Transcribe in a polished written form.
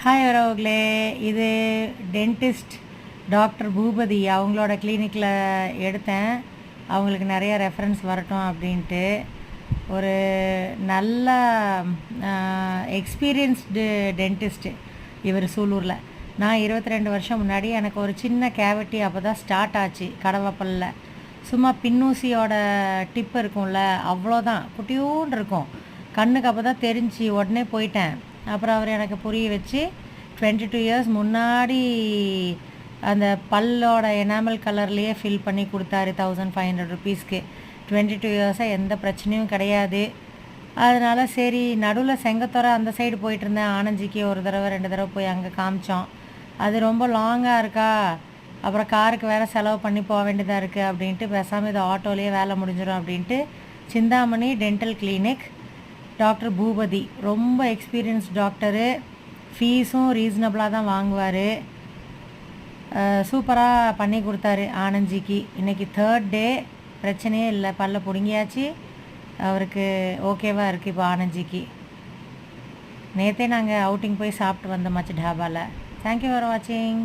Hi உறவுகளே, இது dentist doctor Boopathi அவங்களோட கிளினிக்கில் எடுத்தேன். அவங்களுக்கு நிறைய ரெஃபரன்ஸ் வரட்டும் அப்படின்ட்டு. ஒரு நல்ல எக்ஸ்பீரியன்ஸ்டு டென்டிஸ்ட்டு இவர் சூலூரில். நான் 22 வருஷம் முன்னாடி எனக்கு ஒரு சின்ன கேவிட்டி அப்போ தான் ஸ்டார்ட் ஆச்சு கடவப்பல்லில். சும்மா பின்னூசியோட டிப் இருக்கும்ல, அவ்வளோதான், குட்டியூன்னு இருக்கும். கண்ணுக்கு அப்போ தான் தெரிஞ்சு உடனே போயிட்டேன். அப்புறம் அவர் எனக்கு புரிய வச்சு 22 இயர்ஸ் முன்னாடி அந்த பல்லோட எனாமல் கலர்லேயே ஃபில் பண்ணி கொடுத்தாரு 1500 ருபீஸ்க்கு. 22 இயர்ஸாக எந்த பிரச்சனையும் கிடையாது. அதனால் சரி, நடுவில் செங்கத்துறை அந்த சைடு போயிட்டு இருந்தேன். ஆனஞ்சிக்கு ஒரு தடவை 2 தடவை போய் அங்கே காமிச்சோம். அது ரொம்ப லாங்காக இருக்கா, அப்புறம் காருக்கு வேறு செலவு பண்ணி போக வேண்டியதாக இருக்குது அப்படின்ட்டு பேசாமல் இது ஆட்டோலேயே வேலை முடிஞ்சிடும் அப்படின்ட்டு Chintamani dental clinic, doctor Boopathi ரொம்ப எக்ஸ்பீரியன்ஸ் டாக்டரு. ஃபீஸும் ரீசனபிளாக தான் வாங்குவார். சூப்பராக பண்ணி கொடுத்தாரு ஆனஞ்சிக்கு. இன்றைக்கி 3rd டே, பிரச்சனையே இல்லை, பல்ல பிடுங்கியாச்சு. அவருக்கு ஓகேவாக இருக்குது இப்போ ஆனஞ்சிக்கு. நேற்றே நாங்கள் அவுட்டிங் போய் சாப்பிட்டு வந்தோமாச்சு டாபாவில். தேங்க்யூ ஃபார் வாட்சிங்.